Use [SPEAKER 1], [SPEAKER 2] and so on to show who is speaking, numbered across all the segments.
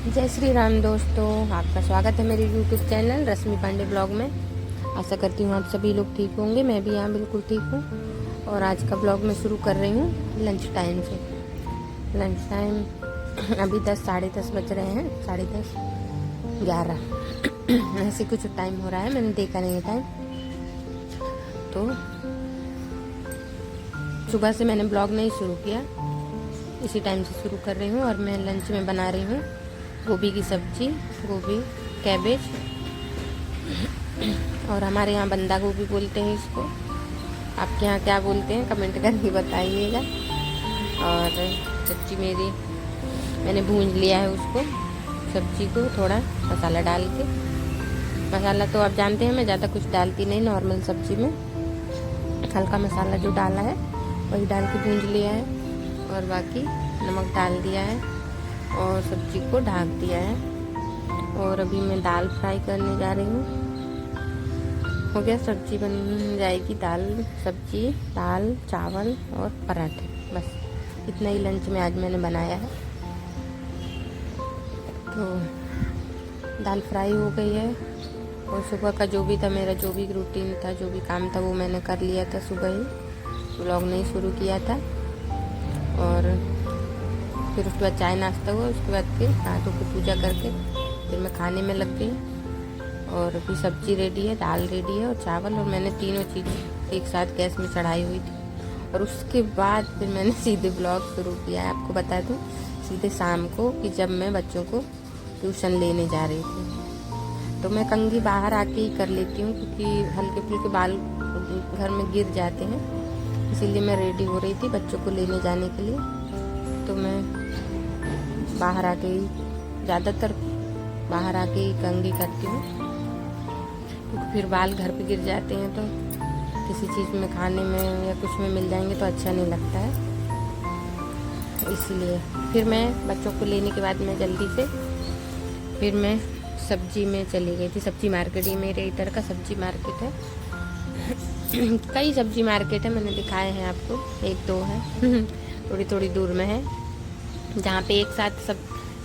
[SPEAKER 1] जय श्री राम दोस्तों, आपका स्वागत है मेरे YouTube चैनल रश्मि पांडे ब्लॉग में। आशा करती हूँ आप सभी लोग ठीक होंगे। मैं भी यहाँ बिल्कुल ठीक हूँ। और आज का ब्लॉग मैं शुरू कर रही हूँ लंच टाइम से। लंच टाइम अभी 10 साढ़े 10 बज रहे हैं, 10:30 11 ऐसे कुछ टाइम हो रहा है, मैंने देखा नहीं है टाइम। तो सुबह से मैंने ब्लॉग नहीं शुरू किया, इसी टाइम से शुरू कर रही हूँ। और मैं लंच में बना रही हूँ गोभी की सब्जी, गोभी कैबेज, और हमारे यहाँ बंदा गोभी बोलते हैं इसको। आपके यहाँ क्या बोलते हैं कमेंट करके बताइएगा। और सब्जी मेरी मैंने भूंज लिया है उसको, सब्जी को थोड़ा मसाला डाल के। मसाला तो आप जानते हैं मैं ज़्यादा कुछ डालती नहीं, नॉर्मल सब्जी में हल्का मसाला जो डाला है वही डाल के भूंज लिया है। और बाकी नमक डाल दिया है और सब्जी को ढक दिया है। और अभी मैं दाल फ्राई करने जा रही हूँ। हो गया, सब्जी बन जाएगी। दाल सब्जी, दाल चावल और पराठे, बस इतना ही लंच में आज मैंने बनाया है। तो दाल फ्राई हो गई है। और सुबह का जो भी था मेरा, जो भी रूटीन था, जो भी काम था वो मैंने कर लिया था सुबह ही, व्लॉग नहीं शुरू किया था। और फिर उसके बाद चाय नाश्ता हुआ, उसके बाद फिर हाथों की पूजा करके फिर मैं खाने में लग गई। और अभी सब्जी रेडी है, दाल रेडी है और चावल, और मैंने तीनों चीज़ एक साथ गैस में चढ़ाई हुई थी। और उसके बाद फिर मैंने सीधे ब्लॉग शुरू किया है। आपको बता दूँ, सीधे शाम को कि जब मैं बच्चों को ट्यूशन लेने जा रही थी। तो मैं कंघी बाहर आके ही कर लेती हूँ क्योंकि हल्के फुल्के बाल घर में गिर जाते हैं, इसीलिए मैं रेडी हो रही थी बच्चों को लेने जाने के लिए। तो मैं बाहर आके ही, ज़्यादातर बाहर आके ही कंघी करती हूँ क्योंकि फिर बाल घर पे गिर जाते हैं तो किसी चीज़ में खाने में या कुछ में मिल जाएंगे तो अच्छा नहीं लगता है। तो इसलिए फिर मैं बच्चों को लेने के बाद मैं जल्दी से फिर मैं सब्जी में चली गई थी। सब्जी मार्केट, ही मेरे इधर का सब्जी मार्केट है। कई सब्जी मार्केट है, मैंने दिखाए हैं आपको, 1-2 है थोड़ी थोड़ी दूर में है, जहाँ पे एक साथ सब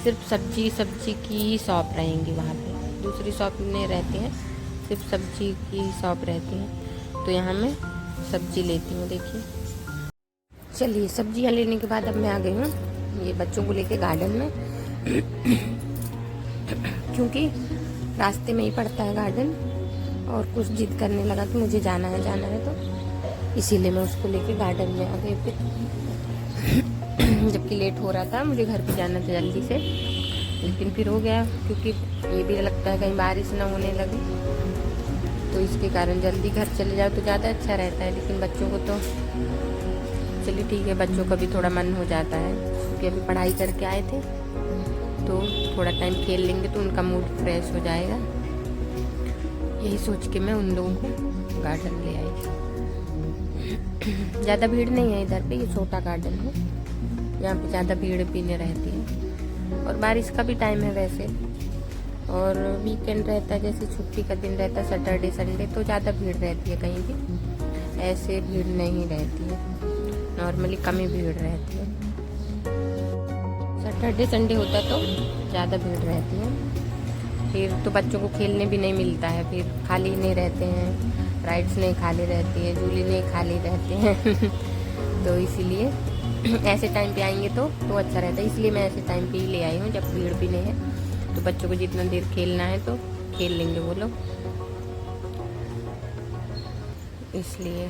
[SPEAKER 1] सिर्फ सब्जी की शॉप रहेंगी। वहाँ पे दूसरी शॉप नहीं रहती है, सिर्फ सब्जी की शॉप रहती है। तो यहाँ मैं सब्जी लेती हूँ। देखिए, चलिए सब्जियाँ लेने के बाद अब मैं आ गई हूँ ये बच्चों को लेके गार्डन में क्योंकि रास्ते में ही पड़ता है गार्डन। और कुछ जिद करने लगा कि मुझे जाना है, तो इसीलिए मैं उसको लेके गार्डन में आ गई। फिर जबकि लेट हो रहा था, मुझे घर पे जाना था जल्दी से, लेकिन फिर हो गया क्योंकि ये भी लगता है कहीं बारिश ना होने लगे, तो इसके कारण जल्दी घर चले जाओ तो ज़्यादा अच्छा रहता है। लेकिन बच्चों को तो चलिए ठीक है, बच्चों का भी थोड़ा मन हो जाता है क्योंकि अभी पढ़ाई करके आए थे, तो थोड़ा टाइम खेल लेंगे तो उनका मूड फ्रेश हो जाएगा। यही सोच के मैं उन लोगों को गार्डन ले आई। ज़्यादा भीड़ नहीं है इधर पे, ये छोटा गार्डन है, यहाँ पे ज़्यादा भीड़ भी नहीं रहती है। और बारिश का भी टाइम है वैसे, और वीकेंड रहता है, जैसे छुट्टी का दिन रहता है सैटरडे संडे, तो ज़्यादा भीड़ रहती है। कहीं भी ऐसे भीड़ नहीं रहती है, नॉर्मली कम ही भीड़ रहती है। सैटरडे संडे होता तो ज़्यादा भीड़ रहती है। फिर तो बच्चों को खेलने भी नहीं मिलता है, फिर खाली नहीं रहते हैं, राइड्स नहीं खाली रहती है, झूले नहीं खाली रहते हैं तो इसीलिए ऐसे टाइम पे आएंगे तो अच्छा रहता है। इसलिए मैं ऐसे टाइम पे ही ले आई हूँ जब भीड़ भी नहीं है, तो बच्चों को जितना देर खेलना है तो खेल लेंगे वो लोग, इसलिए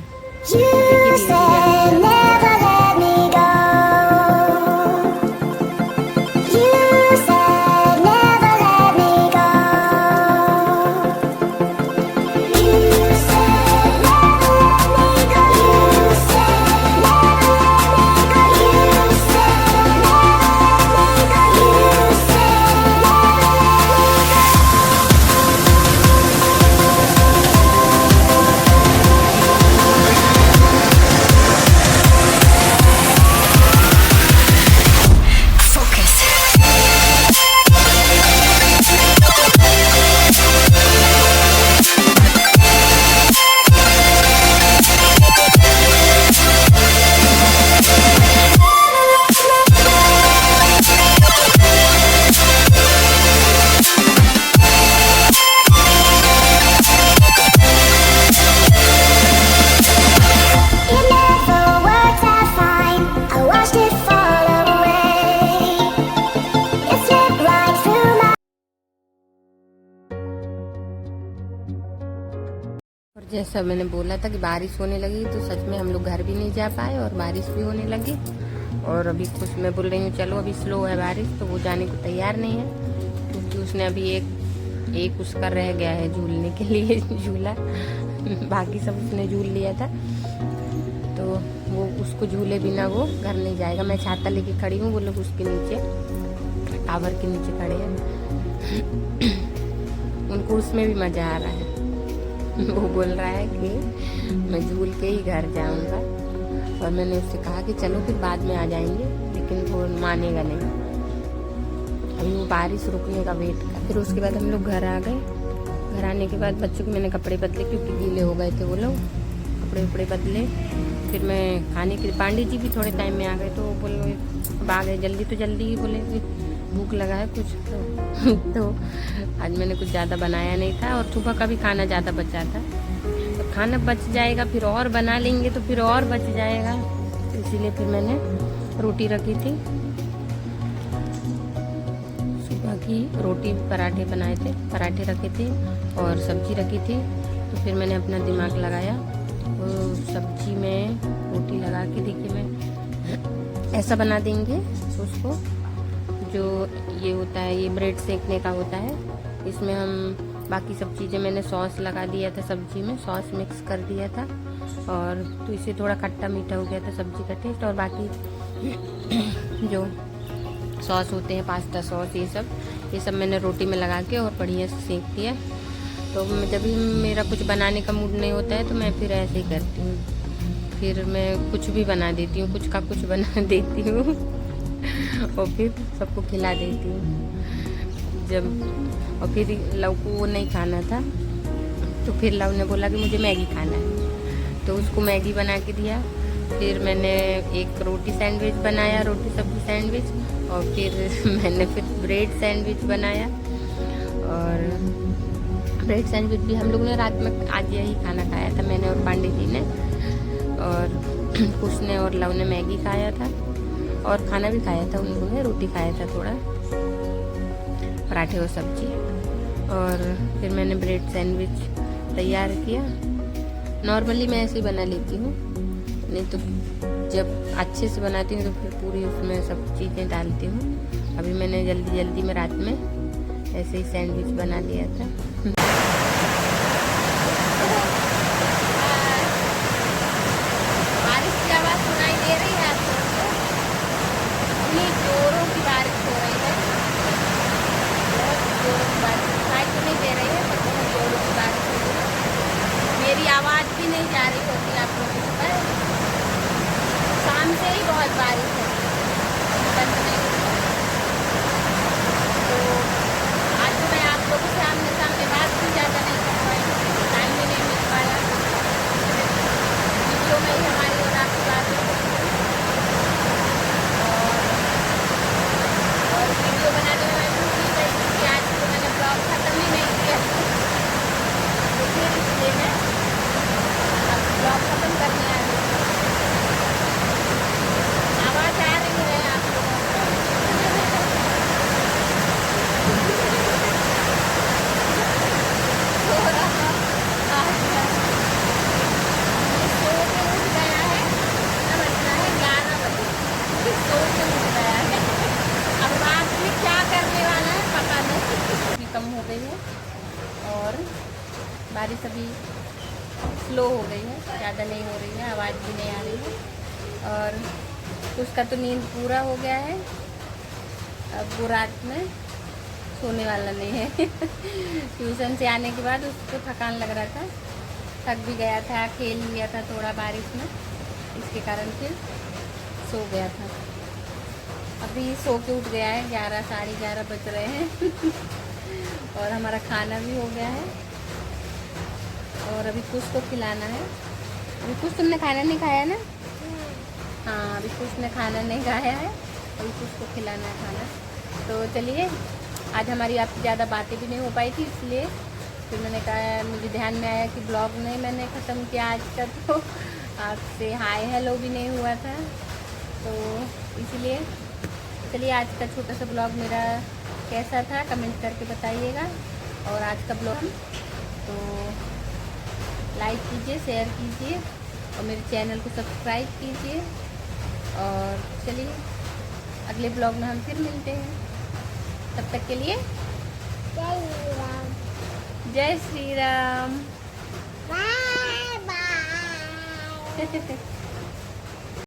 [SPEAKER 1] जैसा मैंने बोला था कि बारिश होने लगी, तो सच में हम लोग घर भी नहीं जा पाए और बारिश भी होने लगी। और अभी कुछ मैं बोल रही हूँ चलो अभी स्लो है बारिश, तो वो जाने को तैयार नहीं है, क्योंकि उसने अभी एक उसका रह गया है झूलने के लिए झूला। बाकी सब उसने झूल लिया था, तो वो उसको झूले बिना वो घर नहीं जाएगा। मैं छाता लेके खड़ी हूँ, वो लोग उसके नीचे टावर के नीचे खड़े हैं। उनको उसमें भी मज़ा आ रहा है। वो बोल रहा है कि मैं झूल के ही घर जाऊंगा, और मैंने उससे कहा कि चलो फिर बाद में आ जाएंगे, लेकिन वो मानेगा नहीं। अभी वो बारिश रुकने का वेट कर। फिर उसके बाद हम लोग घर आ गए। घर आने के बाद बच्चों के मैंने कपड़े बदले, क्योंकि गीले हो गए थे वो लोग। कपड़े वपड़े बदले, फिर मैं खाने के लिए, पांडे जी भी थोड़े टाइम में आ गए, तो बोले अब आ गए जल्दी, तो जल्दी ही बोले कि भूख लगा है कुछ तो आज मैंने कुछ ज़्यादा बनाया नहीं था, और सुबह का भी खाना ज़्यादा बचा था। तो खाना बच जाएगा फिर और बना लेंगे, तो फिर और बच जाएगा, तो इसीलिए फिर मैंने रोटी रखी थी। सुबह की रोटी पराठे बनाए थे, पराठे रखे थे और सब्जी रखी थी। तो फिर मैंने अपना दिमाग लगाया, वो सब्जी में रोटी लगा के, देखिए मैं ऐसा बना देंगे उसको, जो ये होता है, ये ब्रेड सेकने का होता है। इसमें हम बाकी सब चीज़ें, मैंने सॉस लगा दिया था सब्जी में, सॉस मिक्स कर दिया था, और तो इससे थोड़ा खट्टा मीठा हो गया था सब्जी का टेस्ट। और बाकी जो सॉस होते हैं, पास्ता सॉस, ये सब मैंने रोटी में लगा के और बढ़िया से सेक दिया। तो जब भी मेरा कुछ बनाने का मूड नहीं होता है, तो मैं फिर ऐसे ही करती हूँ। फिर मैं कुछ भी बना देती हूँ, कुछ का कुछ बना देती हूँ और फिर सबको खिला देती हूँ। और फिर लव को वो नहीं खाना था, तो फिर लव ने बोला कि मुझे मैगी खाना है, तो उसको मैगी बना के दिया। फिर मैंने एक रोटी सैंडविच बनाया, रोटी सब्जी सैंडविच, और फिर मैंने फिर ब्रेड सैंडविच बनाया। और ब्रेड सैंडविच भी हम लोग ने रात में आज यही खाना खाया था, मैंने और पांडे जी ने, और उसने और लव ने मैगी खाया था, और खाना भी खाया था उन लोगों ने, रोटी खाया था थोड़ा, पराठे और सब्जी। और फिर मैंने ब्रेड सैंडविच तैयार किया। नॉर्मली मैं ऐसे ही बना लेती हूँ, नहीं तो जब अच्छे से बनाती हूँ तो फिर पूरी उसमें सब चीज़ें डालती हूँ। अभी मैंने जल्दी में रात में ऐसे ही सैंडविच बना लिया था। बारिश की आवाज़ सुनाई दे रही है आपको? इतनी जोरों की बारिश हो रही है, बहुत जोरों की बारिश, सुनाई तो नहीं दे रही है, पर बहुत जोरों की बारिश हो रही है। मेरी आवाज़ भी नहीं जा रही होती आप लोगों पर। शाम से ही बहुत बारिश है, बंद नहीं होती। तो आज मैं आप लोगों से आमने सामने बात भी ज़्यादा नहीं कर पाई, टाइम भी नहीं मिल पाया। वीडियो में ही हमारी और आपकी बात हो सकती है, और वीडियो बनाने में मैं भूल ही गई, क्योंकि आज तो मैंने ब्लॉग खत्म ही नहीं किया, तो फिर इसलिए मैं अब ब्लॉग खत्म करने आ गई। आवाज़ आ रही है आप लोगों को? सो के उठ गया है, कितना बजना है, 11 बजे सो के उठ गया है। अब रात में क्या करने वाला है पता नहीं। भी कम हो गई है और बारिश अभी स्लो हो गई है, ज़्यादा नहीं हो रही है, आवाज़ भी नहीं आ रही है। और उसका तो नींद पूरा हो गया है, अब वो रात में सोने वाला नहीं है। ट्यूशन से आने के बाद उसको थकान लग रहा था, थक भी गया था, खेल लिया था थोड़ा बारिश में, इसके कारण फिर सो गया था। अभी सो के उठ गया है, 11 साढ़े 11 बज रहे हैं और हमारा खाना भी हो गया है, और अभी कुछ को खिलाना है। अभी कुछ तुमने खाना नहीं खाया ना? हाँ, अभी कुछ ने खाना नहीं खाया है, अभी कुछ को खिलाना है खाना। तो चलिए, आज हमारी आपकी ज़्यादा बातें भी नहीं हो पाई थी, इसलिए फिर मैंने कहा, मुझे ध्यान में आया कि ब्लॉग नहीं मैंने ख़त्म किया आज का, तो आपसे हाय हेलो भी नहीं हुआ था, तो इसलिए चलिए आज का छोटा सा ब्लॉग मेरा कैसा था कमेंट करके बताइएगा। और आज का ब्लॉग तो लाइक लाइक कीजिए, शेयर कीजिए और मेरे चैनल को सब्सक्राइब कीजिए। और चलिए अगले ब्लॉग में हम फिर मिलते हैं। तब तक के लिए
[SPEAKER 2] जय श्री राम।
[SPEAKER 1] जय श्री राम।
[SPEAKER 2] Bye bye.